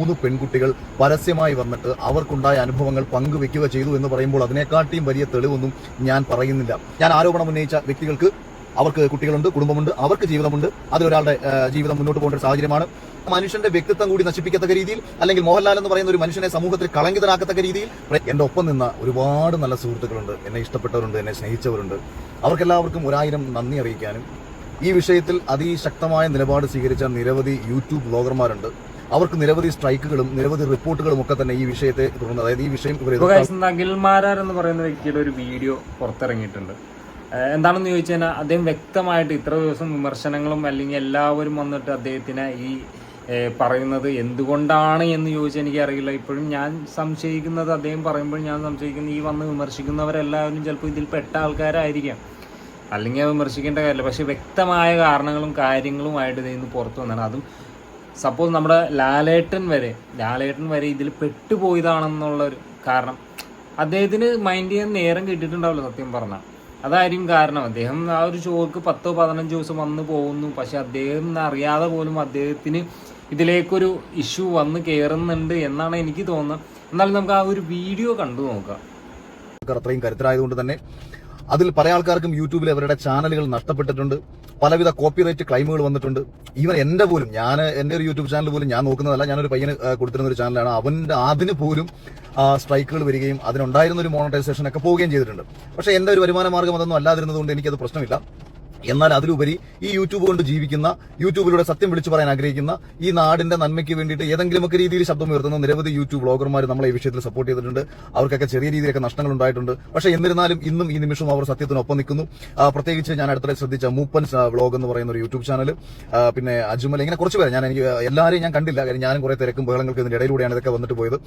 3 പെൺകുട്ടികൾ പരസ്യമായി വന്നിട്ട് അവർക്കുണ്ടായ അനുഭവങ്ങൾ പങ്കുവെക്കുക ചെയ്തു എന്ന് പറയുമ്പോൾ അതിനെക്കാട്ടിയും വലിയ തെളിവൊന്നും ഞാൻ പറയുന്നില്ല. ഞാൻ ആരോപണം ഉന്നയിച്ച വ്യക്തികൾക്ക് അവർക്ക് കുട്ടികളുണ്ട്, കുടുംബമുണ്ട്, അവർക്ക് ജീവിതമുണ്ട്. അതിലൊരാളുടെ ജീവിതം മുന്നോട്ട് പോകേണ്ട ഒരു സാഹചര്യമാണ്. മനുഷ്യന്റെ വ്യക്തിത്വം കൂടി നശിപ്പിക്കത്തക്ക രീതിയിൽ, അല്ലെങ്കിൽ മോഹൻലാൽ എന്ന് പറയുന്ന ഒരു മനുഷ്യനെ സമൂഹത്തിൽ കളങ്കിതരാക്കത്തക്ക രീതിയിൽ എന്റെ ഒപ്പം നിന്ന ഒരുപാട് നല്ല സുഹൃത്തുക്കളുണ്ട്, എന്നെ ഇഷ്ടപ്പെട്ടവരുണ്ട്, എന്നെ സ്നേഹിച്ചവരുണ്ട്. അവർക്കെല്ലാവർക്കും 1000 നന്ദി അറിയിക്കാനും ഈ വിഷയത്തിൽ അതിശക്തമായ നിലപാട് സ്വീകരിച്ച നിരവധി യൂട്യൂബ് ബ്ലോഗർമാരുണ്ട്. അവർക്ക് നിരവധി സ്ട്രൈക്കുകളും നിരവധി റിപ്പോർട്ടുകളും ഒക്കെ തന്നെ ഈ വിഷയത്തെ തുടർന്ന്, അതായത് ഈ വിഷയം അഖിൽമാരാർ എന്ന് പറയുന്ന വ്യക്തിയുടെ ഒരു വീഡിയോ പുറത്തിറങ്ങിയിട്ടുണ്ട്. എന്താണെന്ന് ചോദിച്ചു കഴിഞ്ഞാൽ അദ്ദേഹം വ്യക്തമായിട്ട് ഇത്ര ദിവസം വിമർശനങ്ങളും അല്ലെങ്കിൽ എല്ലാവരും വന്നിട്ട് അദ്ദേഹത്തിനെ ഈ പറയുന്നത് എന്തുകൊണ്ടാണ് എന്ന് ചോദിച്ചാൽ എനിക്കറിയില്ല. ഇപ്പോഴും ഞാൻ സംശയിക്കുന്നത്, അദ്ദേഹം പറയുമ്പോൾ ഞാൻ സംശയിക്കുന്നത് ഈ വന്ന് വിമർശിക്കുന്നവരെല്ലാവരും ചിലപ്പോൾ ഇതിൽ പെട്ട ആൾക്കാരായിരിക്കാം, അല്ലെങ്കിൽ വിമർശിക്കേണ്ട കാര്യമില്ല. പക്ഷെ വ്യക്തമായ കാരണങ്ങളും കാര്യങ്ങളുമായിട്ട് ഇതിൽ നിന്ന് പുറത്തു വന്നതാണ്. അതും സപ്പോസ് നമ്മുടെ ലാലേട്ടൻ വരെ ഇതിൽ പെട്ടുപോയതാണെന്നുള്ളൊരു കാരണം അദ്ദേഹത്തിന് മൈൻഡ് ചെയ്യാൻ നേരം കിട്ടിയിട്ടുണ്ടാവില്ല സത്യം പറഞ്ഞാൽ. അതായിരിക്കും കാരണം. അദ്ദേഹം ആ ഒരു ഷോക്ക് 10-15 ദിവസം വന്ന് പോകുന്നു, പക്ഷെ അദ്ദേഹം അറിയാതെ പോലും അദ്ദേഹത്തിന് ഇതിലേക്കൊരു ഇഷ്യൂ വന്ന് കയറുന്നുണ്ട് എന്നാണ് എനിക്ക് തോന്നുന്നത്. എന്നാലും നമുക്ക് ആ ഒരു വീഡിയോ കണ്ടു നോക്കാം. അത്രയും കരുത്തരായതുകൊണ്ട് തന്നെ അതിൽ പല ആൾക്കാർക്കും യൂട്യൂബിൽ അവരുടെ ചാനലുകൾ നഷ്ടപ്പെട്ടിട്ടുണ്ട്, പലവിധ കോപ്പിറൈറ്റ് ക്ലൈമുകൾ വന്നിട്ടുണ്ട്. ഈവൻ എന്റെ ഒരു യൂട്യൂബ് ചാനൽ പോലും ഞാൻ നോക്കുന്നതല്ല, ഞാനൊരു പയ്യന് കൊടുത്തിരുന്ന ഒരു ചാനലാണ്. അതിന് പോലും സ്ട്രൈക്കുകൾ വരികയും അതിനുണ്ടായിരുന്ന ഒരു മോണിറ്റൈസേഷൻ ഒക്കെ പോവുകയും ചെയ്തിട്ടുണ്ട്. പക്ഷെ എന്റെ ഒരു വരുമാന മാർഗം അതൊന്നും അല്ലാതിരുന്നതുകൊണ്ട് എനിക്കത് പ്രശ്നമില്ല. എന്നാൽ അതിലുപരി ഈ യൂട്യൂബ് കൊണ്ട് ജീവിക്കുന്ന, യൂട്യൂബിലൂടെ സത്യം വിളിച്ചു പറയാൻ ആഗ്രഹിക്കുന്ന, ഈ നാടിന്റെ നന്മയ്ക്ക് വേണ്ടിയിട്ട് ഏതെങ്കിലുമൊക്കെ രീതിയിൽ ശബ്ദം ഉയർത്തുന്ന നിരവധി യൂട്യൂബ് ബ്ലോഗർമാർ നമ്മളെ ഈ വിഷയത്തിൽ സപ്പോർട്ട് ചെയ്തിട്ടുണ്ട്. അവർക്കൊക്കെ ചെറിയ രീതിയിലൊക്കെ നഷ്ടങ്ങൾ ഉണ്ടായിട്ടുണ്ട്. പക്ഷേ എന്നിരുന്നാലും ഇന്നും ഈ നിമിഷവും അവർ സത്യത്തിനൊപ്പം നിൽക്കുന്നു. പ്രത്യേകിച്ച് ഞാൻ അടുത്തിടെ ശ്രദ്ധിച്ച മൂപ്പൻസ് വ്ലോഗ് എന്ന് പറയുന്ന ഒരു യൂട്യൂബ് ചാനൽ, പിന്നെ അജ്മൽ, ഇങ്ങനെ കുറച്ച് പേര്, എനിക്ക് എല്ലാവരെയും ഞാൻ കണ്ടില്ല, കാര്യം ഞാനും കുറെ തിരക്കും ബഹളങ്ങൾക്ക് ഇതിന്റെ ഇടയിലൂടെയാണ് ഇതൊക്കെ വന്നിട്ട് പോയത്.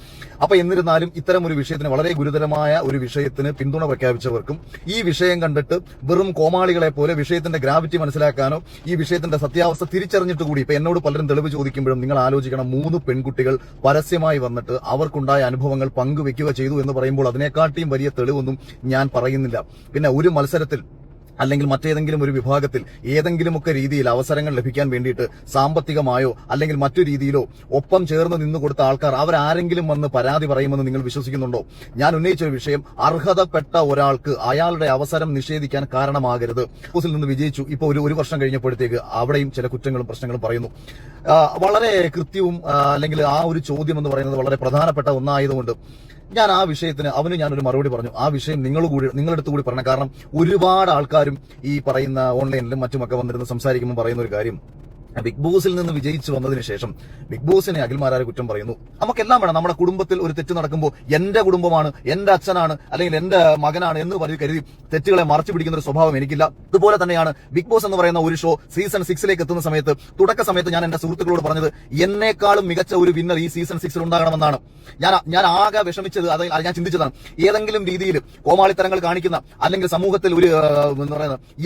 അപ്പൊ എന്നിരുന്നാലും ഇത്തരം ഒരു വിഷയത്തിന്, വളരെ ഗുരുതരമായ ഒരു വിഷയത്തിന് പിന്തുണ പ്രഖ്യാപിച്ചവർക്കും ഈ വിഷയം കണ്ടിട്ട് വെറും കോമാളികളെ പോലെ വിഷയത്തിന്റെ ഗ്രാവിറ്റി മനസ്സിലാക്കാനോ ഈ വിഷയത്തിന്റെ സത്യാവസ്ഥ തിരിച്ചറിഞ്ഞിട്ട് കൂടി ഇപ്പൊ എന്നോട് പലരും തെളിവ് ചോദിക്കുമ്പോഴും നിങ്ങൾ ആലോചിക്കണം, 3 പെൺകുട്ടികൾ പരസ്യമായി വന്നിട്ട് അവർക്കുണ്ടായ അനുഭവങ്ങൾ പങ്കുവെക്കുക ചെയ്തു എന്ന് പറയുമ്പോൾ അതിനെക്കാട്ടിയും വലിയ തെളിവൊന്നും ഞാൻ പറയുന്നില്ല. പിന്നെ ഒരു മത്സരത്തിൽ അല്ലെങ്കിൽ മറ്റേതെങ്കിലും ഒരു വിഭാഗത്തിൽ ഏതെങ്കിലുമൊക്കെ രീതിയിൽ അവസരങ്ങൾ ലഭിക്കാൻ വേണ്ടിയിട്ട് സാമ്പത്തികമായോ അല്ലെങ്കിൽ മറ്റു രീതിയിലോ ഒപ്പം ചേർന്ന് നിന്നു കൊടുത്ത ആൾക്കാർ അവരാരെങ്കിലും വന്ന് പരാതി പറയുമെന്ന് നിങ്ങൾ വിശ്വസിക്കുന്നുണ്ടോ? ഞാൻ ഉന്നയിച്ച ഒരു വിഷയം, അർഹതപ്പെട്ട ഒരാൾക്ക് അയാളുടെ അവസരം നിഷേധിക്കാൻ കാരണമാകരുത്. ിൽ നിന്ന് വിജയിച്ചു, ഇപ്പൊ ഒരു വർഷം കഴിഞ്ഞപ്പോഴത്തേക്ക് അവിടെയും ചില കുറ്റങ്ങളും പ്രശ്നങ്ങളും പറയുന്നു. വളരെ കൃത്യവും അല്ലെങ്കിൽ ആ ഒരു ചോദ്യം എന്ന് പറയുന്നത് വളരെ പ്രധാനപ്പെട്ട ഒന്നായതുകൊണ്ട് ഞാൻ ആ വിഷയത്തിന് ഞാനൊരു മറുപടി പറഞ്ഞു. ആ വിഷയം നിങ്ങളടുത്ത് കൂടി പറയണം. കാരണം ഒരുപാട് ആൾക്കാരും ഈ പറയുന്ന ഓൺലൈനിലും മറ്റുമൊക്കെ വന്നിരുന്ന് സംസാരിക്കുമ്പോൾ പറയുന്ന ഒരു കാര്യം, ബിഗ് ബോസിൽ നിന്ന് വിജയിച്ചു വന്നതിന് ശേഷം ബിഗ് ബോസിനെ അഖിൽമാരാരെ കുറ്റം പറയുന്നു. നമുക്കെല്ലാം വേണം, നമ്മുടെ കുടുംബത്തിൽ ഒരു തെറ്റ് നടക്കുമ്പോൾ എന്റെ കുടുംബമാണ്, എന്റെ അച്ഛനാണ്, അല്ലെങ്കിൽ എന്റെ മകനാണ് എന്ന് കരുതി തെറ്റുകളെ മറച്ചു പിടിക്കുന്ന ഒരു സ്വഭാവം എനിക്കില്ല. അതുപോലെ തന്നെയാണ് ബിഗ് ബോസ് എന്ന് പറയുന്ന ഒരു ഷോ സീസൺ 6 എത്തുന്ന സമയത്ത്, തുടക്ക സമയത്ത് ഞാൻ എന്റെ സുഹൃത്തുക്കളോട് പറഞ്ഞത് എന്നെക്കാളും മികച്ച ഒരു വിന്നർ ഈ സീസൺ 6 ഉണ്ടാകണമെന്നാണ്. ഞാൻ ആകെ വിഷമിച്ചത്, അത് ഞാൻ ചിന്തിച്ചതാണ്. ഏതെങ്കിലും രീതിയിൽ കോമാളിത്തരങ്ങൾ കാണിക്കുന്ന, അല്ലെങ്കിൽ സമൂഹത്തിൽ ഒരു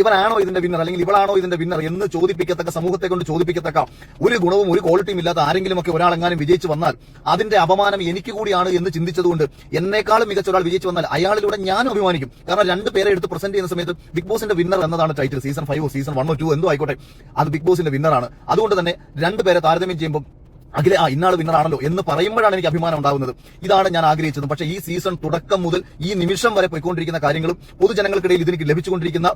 ഇവനാണോ ഇതിന്റെ വിന്നർ അല്ലെങ്കിൽ ഇവളാണോ ഇതിന്റെ വിന്നർ എന്ന് ചോദിപ്പിക്കത്തക്ക, സമൂഹത്തെ കൊണ്ട് ചോദിപ്പിക്കത്തക്ക ഒരു ഗുണവും ഒരു ക്വാളിറ്റിയും ഇല്ലാത്ത ആരെങ്കിലും ഒക്കെ ഒരാളെങ്ങാനും വിജയിച്ചു വന്നാൽ അതിന്റെ അപമാനം എനിക്ക് കൂടിയാണ് എന്ന് ചിന്തിച്ചതുകൊണ്ട് എന്നെക്കാളും മികച്ച ഒരാൾ വിജയിച്ചു വന്നാൽ അയാളിലൂടെ ഞാൻ അഭിമാനിക്കും. കാരണം 2 പേരെ എടുത്ത് പ്രസന്റ് ചെയ്യുന്ന സമയത്ത് ബിഗ് ബോസിന്റെ വിന്നർ എന്നതാണ് ടൈറ്റിൽ. സീസൺ 5 സീസൺ 1 2 എന്തോ ആയിക്കോട്ടെ, അത് ബിഗ് ബോസിന്റെ വിന്നറാണ്. അതുകൊണ്ട് തന്നെ 2 പേരെ താരതമ്യം ചെയ്യുമ്പോൾ ഇന്നാൾ വിന്നറാണല്ലോ എന്ന് പറയുമ്പോഴാണ് എനിക്ക് അഭിമാനം ഉണ്ടാകുന്നത്. ഇതാണ് ഞാൻ ആഗ്രഹിച്ചത്. പക്ഷേ ഈ സീസൺ തുടക്കം മുതൽ ഈ നിമിഷം വരെ പോയിക്കൊണ്ടിരിക്കുന്ന കാര്യങ്ങളും പൊതുജനങ്ങൾക്കിടയിൽ ഇതിന് ലഭിച്ചുകൊണ്ടിരിക്കുന്ന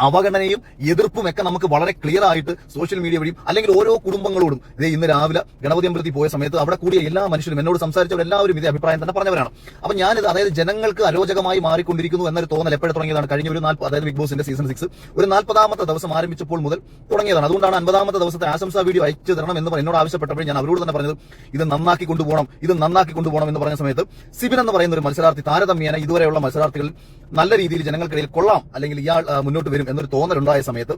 അവഗണനയും എതിർപ്പും ഒക്കെ നമുക്ക് വളരെ ക്ലിയർ ആയിട്ട് സോഷ്യൽ മീഡിയ വഴിയും അല്ലെങ്കിൽ ഓരോ കുടുംബങ്ങളോടും, ഇന്ന് രാവിലെ ഗണപതി അമ്പലത്തിൽ പോയ സമയത്ത് അവിടെ കൂടിയ എല്ലാ മനുഷ്യരും, എന്നോട് സംസാരിച്ചവരെല്ലാവരും ഇതേ അഭിപ്രായം തന്നെ പറഞ്ഞവരാണ്. അപ്പൊ ഞാനിത്, അതായത് ജനങ്ങൾക്ക് അരോചകമായി മാറിക്കൊണ്ടിരിക്കുന്നു എന്നൊരു തോന്നൽ എപ്പോഴും തുടങ്ങിയതാണ്. കഴിഞ്ഞ അതായത് ബിഗ് ബോസിന്റെ സീസൺ 6 ഒരു 40ാമത്തെ ദിവസം ആരംഭിച്ചപ്പോൾ മുതൽ തുടങ്ങിയതാണ്. അതുകൊണ്ടാണ് 50ാമത്തെ ദിവസത്തെ ആശംസാ വീഡിയോ അയച്ചു തരണം എന്ന് എന്നോട് ആവശ്യപ്പെട്ടപ്പോൾ ഞാൻ അവരോട് തന്നെ പറഞ്ഞത് ഇത് നന്നാക്കി കൊണ്ടുപോകണം എന്ന് പറഞ്ഞ സമയത്ത് സിബിൻ എന്ന് പറയുന്ന ഒരു മത്സരാർത്ഥി താരതമ്യേന ഇതുവരെയുള്ള മത്സരാർത്ഥികൾ നല്ല രീതിയിൽ ജനങ്ങൾക്കിടയിൽ കൊള്ളാം, അല്ലെങ്കിൽ ഇയാൾ മുന്നോട്ട് വരും എന്നൊരു തോന്നലുണ്ടായ സമയത്ത്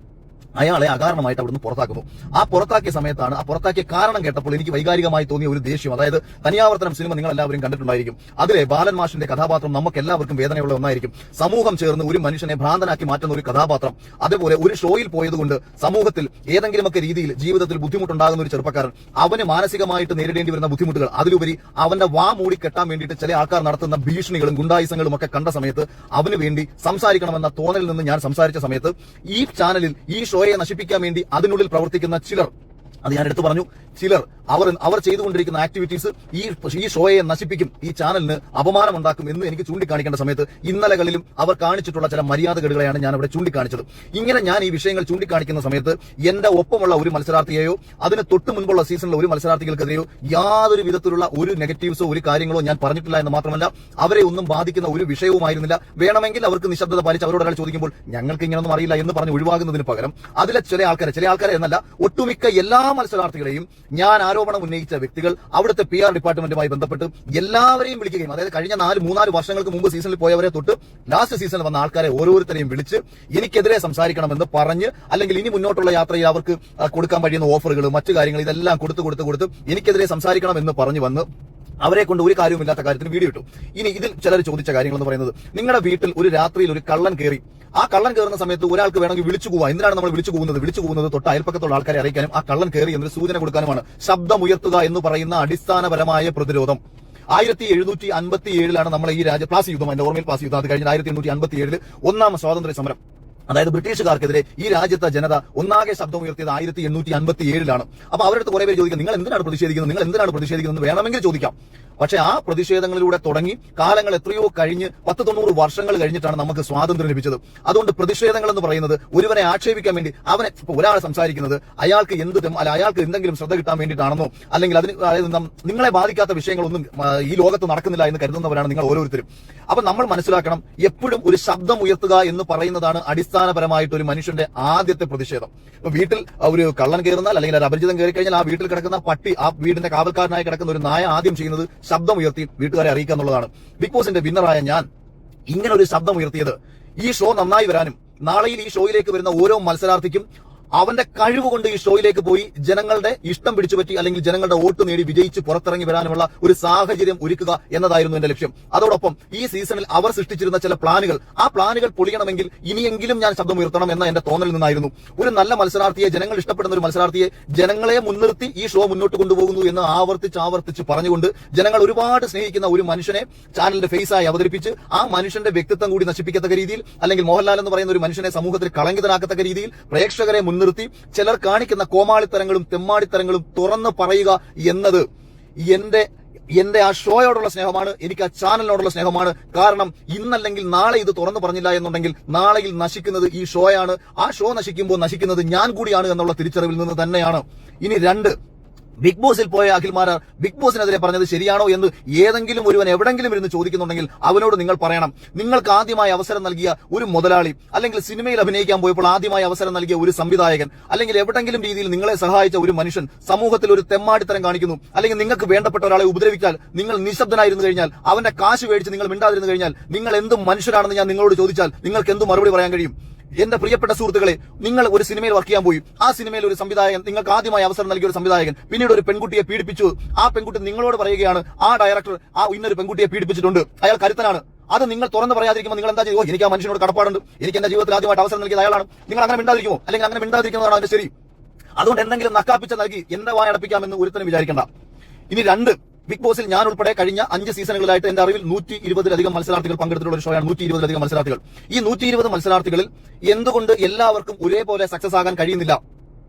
അയാളെ അകാരണമായിട്ട് അവിടുന്ന് പുറത്താക്കുന്നു. ആ പുറത്താക്കിയ സമയത്താണ്, ആ പുറത്താക്കിയ കാരണം കേട്ടപ്പോൾ എനിക്ക് വൈകാരികമായി തോന്നിയ ഒരു ദേഷ്യം. അതായത് തനിയാവർത്തനം സിനിമ നിങ്ങൾ എല്ലാവരും കണ്ടിട്ടുണ്ടായിരിക്കും. അതിലെ ബാലൻ മാഷിന്റെ കഥാപാത്രം നമുക്ക് എല്ലാവർക്കും വേദനയുള്ള ഒന്നായിരിക്കും. സമൂഹം ചേർന്ന് ഒരു മനുഷ്യനെ ഭ്രാന്തനാക്കി മാറ്റുന്ന ഒരു കഥാപാത്രം. അതേപോലെ ഒരു ഷോയിൽ പോയതുകൊണ്ട് സമൂഹത്തിൽ ഏതെങ്കിലുമൊക്കെ രീതിയിൽ ജീവിതത്തിൽ ബുദ്ധിമുട്ടുണ്ടാകുന്ന ഒരു ചെറുപ്പക്കാരൻ, അവന് മാനസികമായിട്ട് നേരിടേണ്ടി വരുന്ന ബുദ്ധിമുട്ടുകൾ, അതിലുപരി അവന്റെ വാ മൂടി കെട്ടാൻ വേണ്ടിയിട്ട് ചില ആൾക്കാർ നടത്തുന്ന ഭീഷണികളും ഗുണ്ടായുസങ്ങളും ഒക്കെ കണ്ട സമയത്ത് അവന് വേണ്ടി സംസാരിക്കണമെന്ന തോന്നലിൽ നിന്ന് ഞാൻ സംസാരിച്ച സമയത്ത് ഈ ചാനലിൽ ഈ ഷോയെ നശിപ്പിക്കാൻ വേണ്ടി അതിനുള്ളിൽ പ്രവർത്തിക്കുന്ന ചിലർ അത് ഞാൻ എടുത്തു പറഞ്ഞു. ചിലർ അവർ ചെയ്തുകൊണ്ടിരിക്കുന്ന ആക്ടിവിറ്റീസ് ഈ ഷോയെ നശിപ്പിക്കും, ഈ ചാനലിന് അപമാനം ഉണ്ടാക്കും എന്ന് എനിക്ക് ചൂണ്ടിക്കാണിക്കേണ്ട സമയത്ത് ഇന്നലകളിലും അവർ കാണിച്ചിട്ടുള്ള ചില മര്യാദകേടുകളെയാണ് ഞാൻ അവിടെ ചൂണ്ടിക്കാണിച്ചത്. ഇങ്ങനെ ഞാൻ ഈ വിഷയങ്ങൾ ചൂണ്ടിക്കാണിക്കുന്ന സമയത്ത് എന്റെ ഒപ്പമുള്ള ഒരു മത്സരാർത്ഥിയെയോ അതിന് തൊട്ട് മുൻപുള്ള സീസണിലെ ഒരു മത്സരാർത്ഥികൾക്കെതിരെയോ യാതൊരു വിധത്തിലുള്ള ഒരു നെഗറ്റീവ്സോ ഒരു കാര്യങ്ങളോ ഞാൻ പറഞ്ഞിട്ടില്ല എന്ന് മാത്രമല്ല അവരെ ഒന്നും ബാധിക്കുന്ന ഒരു വിഷയവുമായിരുന്നില്ല. വേണമെങ്കിൽ അവർക്ക് നിശബ്ദത പാലിച്ച് അവരോട് ഒരാൾ ചോദിക്കുമ്പോൾ ഞങ്ങൾക്ക് ഇങ്ങനെയൊന്നും അറിയില്ല എന്ന് പറഞ്ഞ് ഒഴിവാകുന്നതിന് പകരം അതിലെ ചില ആൾക്കാരെ എന്നല്ല ഒട്ടുമിക്ക എല്ലാ മത്സരാർത്ഥികളെയും ഞാൻ ആരോപണം ഉന്നയിച്ച വ്യക്തികൾ അവിടുത്തെ PR ഡിപ്പാർട്ട്മെന്റുമായി ബന്ധപ്പെട്ട് എല്ലാവരെയും വിളിക്കുകയും അതായത് കഴിഞ്ഞ 3 വർഷങ്ങൾക്ക് മുമ്പ് സീസണിൽ പോയവരെ തൊട്ട് ലാസ്റ്റ് സീസണിൽ വന്ന ആൾക്കാരെ ഓരോരുത്തരെയും വിളിച്ച് എനിക്കെതിരെ സംസാരിക്കണമെന്ന് പറഞ്ഞ് അല്ലെങ്കിൽ ഇനി മുന്നോട്ടുള്ള യാത്രയിൽ അവർക്ക് കൊടുക്കാൻ കഴിയുന്ന ഓഫറുകൾ മറ്റു കാര്യങ്ങൾ ഇതെല്ലാം കൊടുത്ത് എനിക്കെതിരെ സംസാരിക്കണമെന്ന് പറഞ്ഞു വന്ന് അവരെ കൊണ്ട് ഒരു കാര്യവുമില്ലാത്ത കാര്യത്തിന് വീഡിയോ ഇട്ടു. ഇനി ഇതിൽ ചിലർ ചോദിച്ച കാര്യങ്ങൾ എന്ന് പറയുന്നത് നിങ്ങളുടെ വീട്ടിൽ ഒരു രാത്രിയിൽ ഒരു കള്ളൻ കയറി, ആ കള്ളൻ കയറുന്ന സമയത്ത് ഒരാൾക്ക് വേണമെങ്കിൽ വിളിച്ചു പോവാം. എന്തിനാണ് നമ്മൾ വിളിച്ചു പോകുന്നത് തൊട്ട് അയൽപ്പക്കത്തുള്ള ആൾക്കാരെ അറിയിക്കാനും ആ കള്ളൻ കയറി എന്നൊരു സൂചന കൊടുക്കാനുമാണ്. ശബ്ദമുയർത്തുക എന്ന് പറയുന്ന അടിസ്ഥാനപരമായ പ്രതിരോധം 1757 നമ്മൾ ഈ പ്ലാസി യുദ്ധം, എന്റെ ഓർമ്മയിൽ പ്ലാസി യുദ്ധം, അത് കഴിഞ്ഞ 1857 ഒന്നാം സ്വാതന്ത്ര്യ സമരം, അതായത് ബ്രിട്ടീഷുകാർക്കെതിരെ ഈ രാജ്യത്തെ ജനത ഒന്നാകെ ശബ്ദമുയർത്തിയത് 1857 അപ്പൊ അവരുടെ അടുത്ത് കുറെ പേര് ചോദിക്കും നിങ്ങൾ എന്തിനാണ് പ്രതിഷേധിക്കുന്നത് വേണമെങ്കിൽ ചോദിക്കാം. പക്ഷെ ആ പ്രതിഷേധങ്ങളിലൂടെ തുടങ്ങി കാലങ്ങൾ എത്രയോ കഴിഞ്ഞ് 90 വർഷങ്ങൾ കഴിഞ്ഞിട്ടാണ് നമുക്ക് സ്വാതന്ത്ര്യം ലഭിച്ചത്. അതുകൊണ്ട് പ്രതിഷേധങ്ങൾ എന്ന് പറയുന്നത് ഒരുവനെ ആക്ഷേപിക്കാൻ വേണ്ടി ഒരാൾ സംസാരിക്കുന്നത് അയാൾക്ക് അയാൾക്ക് എന്തെങ്കിലും ശ്രദ്ധ കിട്ടാൻ വേണ്ടിയിട്ടാണെന്നോ അല്ലെങ്കിൽ നിങ്ങളെ ബാധിക്കാത്ത വിഷയങ്ങളൊന്നും ഈ ലോകത്ത് നടക്കുന്നില്ല എന്ന് കരുതുന്നവരാണ് നിങ്ങൾ ഓരോരുത്തരും. അപ്പൊ നമ്മൾ മനസ്സിലാക്കണം, എപ്പോഴും ഒരു ശബ്ദം ഉയർത്തുക എന്ന് പറയുന്നതാണ് അടിസ്ഥാനപരമായിട്ട് ഒരു മനുഷ്യന്റെ ആദ്യത്തെ പ്രതിഷേധം. ഇപ്പൊ വീട്ടിൽ ഒരു കള്ളൻ കയറുന്നാൽ അല്ലെങ്കിൽ ഒരു അപരിചിതം കയറി കഴിഞ്ഞാൽ ആ വീട്ടിൽ കിടക്കുന്ന പട്ടി, ആ വീടിന്റെ കാവൽക്കാരനായി കിടക്കുന്ന ഒരു നായ ആദ്യം ചെയ്യുന്നത് ശബ്ദം ഉയർത്തി വീട്ടുകാരെ അറിയിക്കുക എന്നുള്ളതാണ്. ബിഗ് ബോസിന്റെ വിന്നറായ ഞാൻ ഇങ്ങനെ ഒരു ശബ്ദം ഉയർത്തിയത് ഈ ഷോ നന്നായി വരാനും നാളെയിൽ ഈ ഷോയിലേക്ക് വരുന്ന ഓരോ മത്സരാർത്ഥിക്കും അവന്റെ കഴിവ് കൊണ്ട് ഈ ഷോയിലേക്ക് പോയി ജനങ്ങളുടെ ഇഷ്ടം പിടിച്ചുപറ്റി അല്ലെങ്കിൽ ജനങ്ങളുടെ വോട്ട് നേടി വിജയിച്ച് പുറത്തിറങ്ങി വരാനുമുള്ള ഒരു സാഹചര്യം ഒരുക്കുക എന്നതായിരുന്നു എന്റെ ലക്ഷ്യം. അതോടൊപ്പം ഈ സീസണിൽ അവർ സൃഷ്ടിച്ചിരുന്ന ചില ആ പ്ലാനുകൾ പൊളിയണമെങ്കിൽ ഇനിയെങ്കിലും ഞാൻ ശബ്ദം ഉയർത്തണം എന്ന എന്റെ തോന്നലിൽ നിന്നായിരുന്നു. ഒരു നല്ല മത്സരാർത്ഥിയെ, ജനങ്ങൾ ഇഷ്ടപ്പെടുന്ന ഒരു മത്സരാർത്ഥിയെ ജനങ്ങളെ മുൻനിർത്തി ഈ ഷോ മുന്നോട്ട് കൊണ്ടുപോകുന്നു എന്ന് ആവർത്തിച്ച് പറഞ്ഞുകൊണ്ട് ജനങ്ങൾ ഒരുപാട് സ്നേഹിക്കുന്ന ഒരു മനുഷ്യനെ ചാനലിന്റെ ഫേസായി അവതരിപ്പിച്ച് ആ മനുഷ്യന്റെ വ്യക്തിത്വം കൂടി നശിപ്പിക്കത്തക്ക രീതിയിൽ അല്ലെങ്കിൽ മോഹൻലാൽ എന്ന് പറയുന്ന ഒരു മനുഷ്യനെ സമൂഹത്തിൽ കളങ്കിതനാക്കത്തക്ക രീതിയിൽ പ്രേക്ഷകരെ നിർത്തി ചിലർ കാണിക്കുന്ന കോമാളിത്തരങ്ങളും തെമ്മാടിത്തരങ്ങളും തുറന്നു പറയുക എന്നത് എന്റെ ആ ഷോയോടുള്ള സ്നേഹമാണ്, എനിക്ക് ആ ചാനലിനോടുള്ള സ്നേഹമാണ്. കാരണം ഇന്നല്ലെങ്കിൽ നാളെ ഇത് തുറന്നു പറഞ്ഞില്ല എന്നുണ്ടെങ്കിൽ നാളെയിൽ നശിക്കുന്നത് ഈ ഷോയാണ്. ആ ഷോ നശിക്കുമ്പോൾ നശിക്കുന്നത് ഞാൻ കൂടിയാണ് എന്നുള്ള തിരിച്ചറിവിൽ നിന്ന് തന്നെയാണ്. ഇനി 2, ബിഗ് ബോസിൽ പോയ അഖിൽമാരാർ ബിഗ് ബോസിനെതിരെ പറഞ്ഞത് ശരിയാണോ എന്ന് ഏതെങ്കിലും ഒരുവൻ എവിടെങ്കിലും ഇരുന്ന് ചോദിക്കുന്നുണ്ടെങ്കിൽ അവനോട് നിങ്ങൾ പറയണം, നിങ്ങൾക്ക് ആദ്യമായി അവസരം നൽകിയ ഒരു മുതലാളി അല്ലെങ്കിൽ സിനിമയിൽ അഭിനയിക്കാൻ പോയപ്പോൾ ആദ്യമായി അവസരം നൽകിയ ഒരു സംവിധായകൻ അല്ലെങ്കിൽ എവിടെങ്കിലും രീതിയിൽ നിങ്ങളെ സഹായിച്ച ഒരു മനുഷ്യൻ സമൂഹത്തിൽ ഒരു തെമ്മാടിത്തരം കാണിക്കുന്നു അല്ലെങ്കിൽ നിങ്ങൾക്ക് വേണ്ടപ്പെട്ട ഒരാളെ ഉപദ്രവിച്ചാൽ നിങ്ങൾ നിശബ്ദനായിരുന്നു കഴിഞ്ഞാൽ, അവന്റെ കാശ് മേടിച്ച് നിങ്ങൾ മിണ്ടാതിരുന്നു കഴിഞ്ഞാൽ നിങ്ങൾ എന്തും മനുഷ്യരാണെന്ന് ഞാൻ നിങ്ങളോട് ചോദിച്ചാൽ നിങ്ങൾക്ക് എന്ത് മറുപടി പറയാൻ കഴിയും? എന്റെ പ്രിയപ്പെട്ട സുഹൃത്തുക്കളെ, നിങ്ങൾ ഒരു സിനിമയിൽ വർക്ക് ചെയ്യാൻ പോയി, ആ സിനിമയിൽ ഒരു സംവിധായകൻ, നിങ്ങൾക്ക് ആദ്യമായി അവസരം നൽകിയ ഒരു സംവിധായകൻ പിന്നീട് ഒരു പെൺകുട്ടിയെ പീഡിപ്പിച്ചു. ആ പെൺകുട്ടി നിങ്ങളോട് പറയുകയാണ് ആ ഡയറക്ടർ ഇന്നൊരു പെൺകുട്ടിയെ പീഡിപ്പിച്ചിട്ടുണ്ട്, അയാൾ കരുത്തനാണ്. അത് നിങ്ങൾ തുറന്ന് പറയാതിരിക്കുമ്പോൾ നിങ്ങൾ എന്താ ചെയ്യുമോ? എനിക്ക് ആ മനുഷ്യനോട് കടപ്പാടുണ്ട്, എനിക്ക് എന്റെ ജീവിതത്തിൽ ആദ്യമായിട്ട് അവസരം നൽകിയത് അയാളാണ്. നിങ്ങൾ അങ്ങനെ മിണ്ടാതിരിക്കുമോ? അല്ലെങ്കിൽ അങ്ങനെ മിണ്ടാതിരിക്കുന്നതാണ് അതിന്റെ ശരി. അതുകൊണ്ട് എന്തെങ്കിലും നക്കാപ്പിച്ച നൽകി എന്റെ വായടപ്പിക്കാമെന്ന് ഒരുത്തനും വിചാരിക്കേണ്ട. ഇനി 2, ബിഗ് ബോസിൽ ഞാൻ ഉൾപ്പെടെ കഴിഞ്ഞ 5 സീസണുകളായിട്ട് എന്റെ അറിവിൽ 120-ലധികം മത്സരാർത്ഥികൾ പങ്കെടുത്തിട്ടുള്ള ഒരു ഷോയാണ് 120-ലധികം മത്സരാർത്ഥികൾ. ഈ 120 മത്സരാർത്ഥികളിൽ എന്തുകൊണ്ട് എല്ലാവർക്കും ഒരേപോലെ സക്സസ് ആകാൻ കഴിയുന്നില്ല?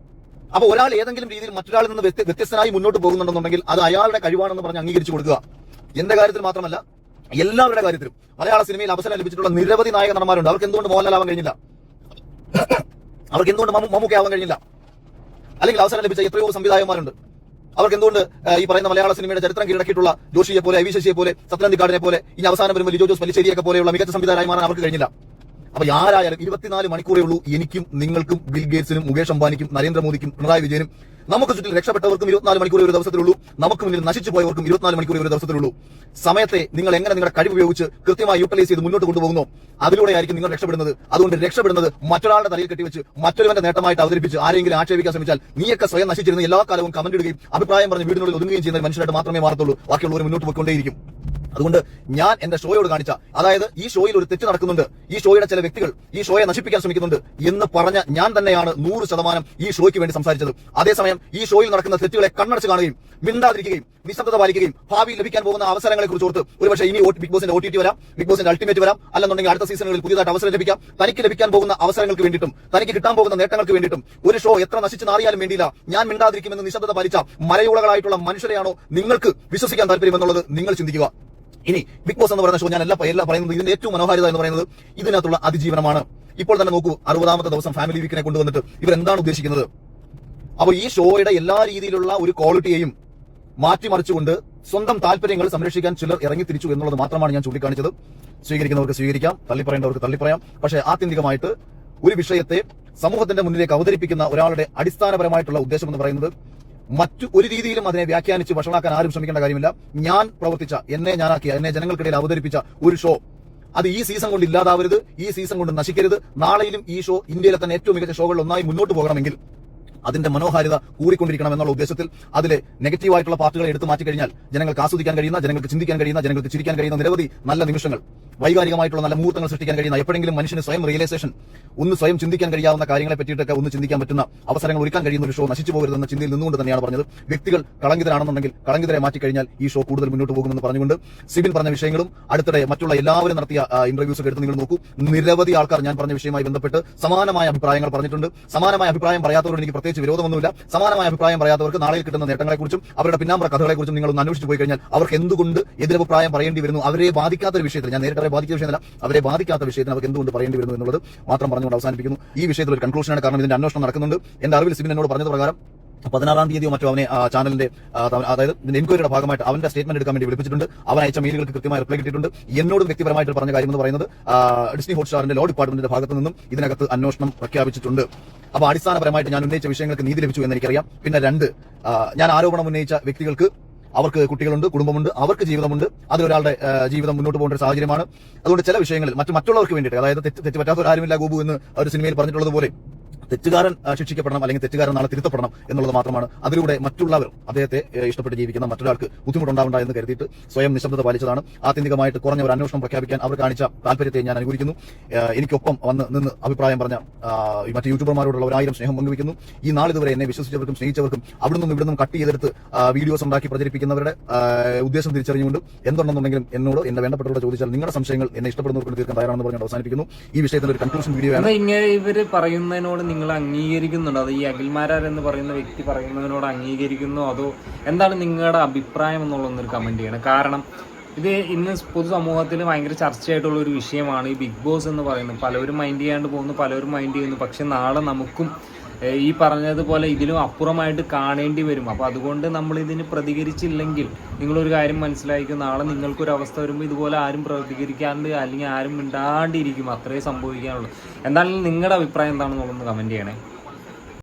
അപ്പൊ ഒരാൾ ഏതെങ്കിലും രീതിയിൽ മറ്റൊരാളിൽ നിന്ന് വ്യത്യസ്തനായി മുന്നോട്ട് പോകുന്നുണ്ടെന്നുണ്ടെങ്കിൽ അത് അയാളുടെ കഴിവാണെന്ന് പറഞ്ഞ് അംഗീകരിച്ചു കൊടുക്കുക. എന്റെ കാര്യത്തിൽ മാത്രമല്ല, എല്ലാവരുടെ കാര്യത്തിലും. മലയാള സിനിമയിൽ അവസരം ലഭിച്ചിട്ടുള്ള നിരവധി നായക നടന്മാരുണ്ട്. അവർക്ക് എന്തുകൊണ്ട് മോഹൻലാൽ ആവാൻ കഴിഞ്ഞില്ല? അവർക്ക് എന്തുകൊണ്ട് മമ്മൂക്ക ആവാൻ കഴിഞ്ഞില്ല? അല്ലെങ്കിൽ അവസരം ലഭിച്ച എത്രയോ സംവിധായകന്മാരുണ്ട്. അവർക്ക് എന്തുകൊണ്ട് ഈ പറയുന്ന മലയാള സിനിമയുടെ ചരിത്രം കീഴടക്കിയിട്ടുള്ള ജോഷിയെ പോലെ, ഐ വി ശശിയെ പോലെ, സത്യനന്ദിക്കാടിനെ പോലെ, ഇനി അവസാനം വരുമ്പോൾ ലിജോ ജോസ് പല്ലിശ്ശേരിയൊക്കെ പോലെയുള്ള മികച്ച സംവിധായകരായി മാറാൻ അവർക്ക് കഴിഞ്ഞില്ല. അപ്പൊ ആരായാലും 24 മണിക്കൂറേ ഉള്ളൂ എനിക്കും നിങ്ങൾക്കും ബിൽ ഗേറ്റ്സിനും മുകേഷ് അംബാനിക്കും നരേന്ദ്രമോദിക്കും പിണറായി വിജയനും. നമുക്ക് ചുറ്റിൽ രക്ഷപ്പെട്ടവർക്കും 24 മണിക്കൂർ ഒരു ദിവസത്തിലുള്ളൂ, നമുക്ക് മുന്നിൽ നശിച്ചു പോയവർക്കും 24 മണിക്കൂർ ഒരു ദിവസത്തിലുള്ളൂ. സമയത്തെ നിങ്ങൾ എങ്ങനെ നിങ്ങളുടെ കഴിവ് ഉപയോഗിച്ച് കൃത്യമായി യൂട്ടിലൈസ് ചെയ്ത് മുന്നോട്ട് കൊണ്ടുപോകുന്നു, അതിലൂടെയായിരിക്കും നിങ്ങൾ രക്ഷപ്പെടുന്നത്. അതുകൊണ്ട് രക്ഷപ്പെടുന്നത് മറ്റൊരാളുടെ തലയിൽ കെട്ടിവെച്ച് മറ്റൊരുവന്റെ നേട്ടമായിട്ട് അവതരിപ്പിച്ച് ആരെങ്കിലും ആക്ഷേപിക്കാൻ ശ്രമിച്ചാൽ നീയൊക്കെ സ്വയം നശിച്ചിരുന്ന എല്ലാ കാലവും കമന്റ് ഇടുകയും അഭിപ്രായം പറഞ്ഞ് വീടിനുള്ളിൽ ഒതുങ്ങുകയും ചെയ്യുന്ന മനുഷ്യരായിട്ട് മാത്രമേ മാറത്തുള്ളൂ. ബാക്കിയുള്ളവർ മുന്നോട്ട് പോയിക്കൊണ്ടേയിരിക്കും. അതുകൊണ്ട് ഞാൻ എന്റെ ഷോയോട് കാണിച്ച, അതായത് ഈ ഷോയിൽ ഒരു തെറ്റ് നടക്കുന്നുണ്ട്, ഈ ഷോയുടെ ചില വ്യക്തികൾ ഈ ഷോയെ നശിപ്പിക്കാൻ ശ്രമിക്കുന്നുണ്ട് എന്ന് പറഞ്ഞ ഞാൻ തന്നെയാണ് 100% ഈ ഷോയ്ക്ക് വേണ്ടി സംസാരിച്ചത്. അതേസമയം ഈ ഷോയിൽ നടക്കുന്ന തെറ്റുകളെ കണ്ണടച്ച് കാണുകയും മിണ്ടാതിരിക്കുകയും നിശബ്ദത പാലിക്കുകയും ഭാവിയിൽ ലഭിക്കാൻ പോകുന്ന അവസരങ്ങളെ കുറിച്ച് ഓർത്ത് ഒരുപക്ഷെ ഇനി ബിഗ് ബോസിന്റെ OTT വരാം, ബിഗ് ബോസിന്റെ അൾട്ടിമേറ്റ് വരാം, അല്ലെന്നുണ്ടെങ്കിൽ അടുത്ത സീസണുകളിൽ പുതിയതായിട്ട് അവസരം ലഭിക്കാം. തനിക്ക് ലഭിക്കാൻ പോകുന്ന അവസരങ്ങൾക്ക് വേണ്ടിയിട്ടും തനിക്ക് കിട്ടാൻ പോകുന്ന നേട്ടങ്ങൾക്ക് വേണ്ടിയിട്ടും ഒരു ഷോ എത്ര നശിച്ച് നാറിയാലും വേണ്ടിയില്ല, ഞാൻ മിണ്ടാതിരിക്കുമെന്ന് നിശബ്ദത പാലിച്ച മലയോളകളായിട്ടുള്ള മനുഷ്യരെയാണോ നിങ്ങൾക്ക് വിശ്വസിക്കാൻ താല്പര്യം എന്നുള്ളത് നിങ്ങൾ ചിന്തിക്കുക. ഇനി ബിഗ് ബോസ് എന്ന് പറയുന്ന ഷോ ഞാൻ എല്ലാം പറയുന്നത് ഇതിന്റെ ഏറ്റവും മനോഹാരിത എന്ന് പറയുന്നത് ഇതിനകത്തുള്ള അതിജീവനമാണ്. ഇപ്പോൾ തന്നെ നോക്കൂ, 60ാമത്തെ ദിവസം ഫാമിലി വീക്കിനെ കൊണ്ടുവന്നിട്ട് ഇവരെന്താണ് ഉദ്ദേശിക്കുന്നത്? അപ്പോൾ ഈ ഷോയുടെ എല്ലാ രീതിയിലുള്ള ഒരു ക്വാളിറ്റിയെയും മാറ്റിമറിച്ചുകൊണ്ട് സ്വന്തം താല്പര്യങ്ങൾ സംരക്ഷിക്കാൻ ചിലർ ഇറങ്ങി തിരിച്ചു എന്നുള്ളത് മാത്രമാണ് ഞാൻ ചൂണ്ടിക്കാണിച്ചത്. സ്വീകരിക്കുന്നവർക്ക് സ്വീകരിക്കാം, തള്ളിപ്പറയേണ്ടവർക്ക് തള്ളിപ്പറയാം. പക്ഷേ ആത്യന്തികമായിട്ട് ഒരു വിഷയത്തെ സമൂഹത്തിന്റെ മുന്നിലേക്ക് അവതരിപ്പിക്കുന്ന ഒരാളുടെ അടിസ്ഥാനപരമായിട്ടുള്ള ഉദ്ദേശം എന്ന് പറയുന്നത് മറ്റു ഒരു രീതിയിലും അതിനെ വ്യാഖ്യാനിച്ച് വഷളാക്കാൻ ആരും ശ്രമിക്കേണ്ട കാര്യമില്ല. ഞാൻ പ്രവർത്തിച്ച, എന്നെ ഞാനാക്കിയ, എന്നെ ജനങ്ങൾക്കിടയിൽ അവതരിപ്പിച്ച ഒരു ഷോ അത് ഈ സീസൺ കൊണ്ട് ഇല്ലാതാവരുത്, ഈ സീസൺ കൊണ്ട് നശിക്കരുത്. നാളെയും ഈ ഷോ ഇന്ത്യയിലെ തന്നെ ഏറ്റവും മികച്ച ഷോകളിൽ ഒന്നായി മുന്നോട്ട് പോകണമെങ്കിൽ അതിന്റെ മനോഹാരിത കൂടിക്കൊണ്ടിരിക്കണം എന്നുള്ള ഉദ്ദേശത്തിൽ അതിലെ നെഗറ്റീവായിട്ടുള്ള പാർട്ടുകളെ എടുത്തു മാറ്റി കഴിഞ്ഞാൽ ജനങ്ങൾക്ക് ആസ്വദിക്കാൻ കഴിയുന്ന, ജനങ്ങൾക്ക് ചിന്തിക്കാൻ കഴിയുന്ന, ജനങ്ങൾക്ക് ചിരിക്കാൻ കഴിയുന്ന നിരവധി നല്ല നിമിഷങ്ങൾ, വൈകാരികമായിട്ടുള്ള നല്ല മുഹൂർത്തങ്ങൾ സൃഷ്ടിക്കാൻ കഴിയുന്ന, എപ്പോഴെങ്കിലും മനുഷ്യന് സ്വയം റിയലൈസേഷൻ, ഒന്ന് സ്വയം ചിന്തിക്കാൻ കഴിയാവുന്ന കാര്യങ്ങളെ പറ്റിയിട്ടൊക്കെ ഒന്ന് ചിന്തിക്കാൻ പറ്റുന്ന അവസരങ്ങൾ ഒരുക്കാൻ കഴിയുന്ന ഒരു ഷോ നശിച്ചു പോകരുതെന്ന ചിന്തയിൽ നിന്നുകൊണ്ട് തന്നെയാണ് പറഞ്ഞത്. വ്യക്തികൾ കളങ്കിതരാണെന്നുണ്ടെങ്കിൽ കളങ്കിതരെ മാറ്റിക്കഴിഞ്ഞാൽ ഈ ഷോ കൂടുതൽ മുന്നോട്ട് പോകുമെന്ന് പറഞ്ഞുകൊണ്ട് സിബിൻ പറഞ്ഞ വിഷയങ്ങളും അടുത്തിടെ മറ്റുള്ള എല്ലാവരും നടത്തിയ ഇന്റർവ്യൂസ് ഒക്കെ എടുത്ത് നിങ്ങൾ നോക്കൂ. നിരവധി ആൾക്കാർ ഞാൻ പറഞ്ഞ വിഷയവുമായി ബന്ധപ്പെട്ട് സമാനമായ അഭിപ്രായങ്ങൾ പറഞ്ഞിട്ടുണ്ട്. സമാനമായ അഭിപ്രായം പറയാത്തവരോട് എനിക്ക് പ്രത്യേകിച്ച് വിരോധമൊന്നുമില്ല. സമാനമായ അഭിപ്രായം പറയാത്തവർക്ക് നാളെ കിട്ടുന്ന നേട്ടങ്ങളെക്കുറിച്ചും അവരുടെ പിന്നാമ്പറ കഥകളെക്കുറിച്ചും നിങ്ങളൊന്ന് അന്വേഷിച്ച് പോയി കഴിഞ്ഞാൽ അവർക്ക് എന്തുകൊണ്ട് എതിരഭിപ്രായം പറയേണ്ടി വരുന്നു, അവരെ ബാധിക്കാത്ത ഒരു വിഷയത്തിൽ, ഞാൻ നേരിട്ട് ബാധിക്കുന്ന വിഷയമല്ല, അവരെ ബാധിക്കാത്ത വിഷയത്തിന് അവർക്ക് എന്തുകൊണ്ട് പറയേണ്ടി വരുന്നു എന്നുള്ളത് മാത്രം പറഞ്ഞുകൊണ്ട് അവസാനിപ്പിക്കുന്നു. ഈ വിഷയത്തിൽ ഒരു കൺക്ലൂഷനാണ്. കാരണം ഇതിന്റെ അന്വേഷണം നടക്കുന്നുണ്ട്. എന്റെ അറിവിൽ സിബിൻ എന്നോട് പറഞ്ഞത് പ്രകാരം 16-ാം തീയതിയോ മറ്റോ അവനെ ചാനലിന്റെ അതായത് എൻക്വയറിയുടെ ഭാഗമായിട്ട് അവന്റെ സ്റ്റേറ്റ്മെന്റ് എടുക്കാൻ വേണ്ടി വിളിപ്പിച്ചിട്ടുണ്ട്. അവൻ അയച്ച മെയിലുകൾക്ക് കൃത്യമായ റിപ്ലൈ കിട്ടിയിട്ടുണ്ട്. എന്നോടും വ്യക്തിപരമായിട്ട് പറഞ്ഞ കാര്യം എന്ന് പറയുന്നത് ഡിസ്നി ഹോട്ട്സ്റ്റാറിന്റെ ലോ ഡിപ്പാർട്ട്മെന്റിന്റെ ഭാഗത്തു നിന്നും ഇതിനകത്ത് അന്വേഷണം പ്രഖ്യാപിച്ചിട്ടുണ്ട്. അപ്പോൾ അടിസ്ഥാനപരമായിട്ട് ഞാൻ ഉന്നയിച്ച വിഷയങ്ങൾക്ക് നീതി ലഭിച്ചു എന്ന് എനിക്കറിയാം. പിന്നെ 2, ഞാൻ ആരോപണം ഉന്നയിച്ച വ്യക്തികൾക്ക് അവർക്ക് കുട്ടികളുണ്ട്, കുടുംബമുണ്ട്, അവർക്ക് ജീവിതമുണ്ട്. അതിലൊരാളുടെ ജീവിതം മുന്നോട്ട് പോകേണ്ട ഒരു സാഹചര്യമാണ്. അതുകൊണ്ട് ചില വിഷയങ്ങളിൽ മറ്റുള്ളവർക്ക് വേണ്ടിയിട്ട്, അതായത് തെറ്റ് പറ്റാത്തവരാരുമില്ല ഗോപു എന്ന് ഒരു സിനിമയിൽ പറഞ്ഞിട്ടുള്ളതുപോലെ തെറ്റുകാരൻ ശിക്ഷിക്കപ്പെടണം, അല്ലെങ്കിൽ തെറ്റുകാരൻ നാളെ തിരുത്തപ്പെടണം എന്നുള്ളത് മാത്രമാണ്. അതിലൂടെ മറ്റുള്ളവർ അദ്ദേഹത്തെ ഇഷ്ടപ്പെട്ട് ജീവിക്കുന്ന മറ്റൊരാൾക്ക് ബുദ്ധിമുട്ടുണ്ടാവണ്ട എന്ന് കരുതിയിട്ട് സ്വയം നിശബ്ദത പാലിച്ചതാണ്. ആത്യന്തികമായിട്ട് കുറഞ്ഞ ഒരു അന്വേഷണം പ്രഖ്യാപിക്കാൻ അവർ കാണിച്ച താല്പര്യത്തെ ഞാൻ അനുകൂലിക്കുന്നു. എനിക്കൊപ്പം നിന്ന് അഭിപ്രായം പറഞ്ഞ മറ്റ് യൂട്യൂബർമാരോടുള്ള 1000 സ്നേഹം പങ്കുവയ്ക്കുന്നു. ഈ നാളിതുവരെ എന്നെ വിശ്വസിച്ചവർക്കും സ്നേഹിച്ചവർക്കും അവിടുന്നും ഇവിടുന്നും കട്ട് ചെയ്തെടുത്ത് വീഡിയോസ് ഉണ്ടാക്കി പ്രചരിപ്പിക്കുന്നവരുടെ ഉദ്ദേശം തിരിച്ചറിഞ്ഞുകൊണ്ട് എന്തുണ്ടെന്നുണ്ടെങ്കിലും എന്നോട് എന്റെ വേണ്ടപ്പെട്ടവരോട് ചോദിച്ചാൽ നിങ്ങളുടെ സംശയങ്ങൾ എന്നെ ഇഷ്ടപ്പെടുന്നവർക്ക് തീർക്കാൻ തയ്യാറാണെന്ന് പറഞ്ഞുകൊണ്ട് അവസാനിപ്പിക്കുന്നു. ഈ വിഷയത്തിൽ ഒരു കൺക്ലൂഷൻ വീഡിയോ ആണ്. ഇങ്ങനെ ഇവര് പറയുന്നതിനോട് നിങ്ങൾ അംഗീകരിക്കുന്നുണ്ടോ? അത് ഈ അഖിൽമാരാർ എന്ന് പറയുന്ന വ്യക്തി പറയുന്നതിനോട് അംഗീകരിക്കുന്നോ? അതോ എന്താണ് നിങ്ങളുടെ അഭിപ്രായം എന്നുള്ളതൊന്നൊരു കമന്റ് ചെയ്യണം. കാരണം ഇത് ഇന്ന് പൊതുസമൂഹത്തിൽ ഭയങ്കര ചർച്ചയായിട്ടുള്ള ഒരു വിഷയമാണ് ഈ ബിഗ് ബോസ് എന്ന് പറയുന്നത്. പലരും മൈൻഡ് ചെയ്യാണ്ട് പോകുന്നു, പലരും മൈൻഡ് ചെയ്യുന്നു. പക്ഷെ നാളെ നമുക്കും ഈ പറഞ്ഞതുപോലെ ഇതിലും അപ്പുറമായിട്ട് കാണേണ്ടി വരും. അപ്പോൾ അതുകൊണ്ട് നമ്മൾ ഇതിന് പ്രതികരിച്ചില്ലെങ്കിൽ നിങ്ങളൊരു കാര്യം മനസ്സിലായിരിക്കും, നാളെ നിങ്ങൾക്കൊരവസ്ഥ വരുമ്പോൾ ഇതുപോലെ ആരും പ്രതികരിക്കാണ്ട് അല്ലെങ്കിൽ ആരും മിണ്ടാണ്ടിരിക്കും. അത്രേ സംഭവിക്കാനുള്ളൂ. എന്തായാലും നിങ്ങളുടെ അഭിപ്രായം എന്താണെന്നുള്ളതൊന്ന് കമൻറ്റ് ചെയ്യണേ.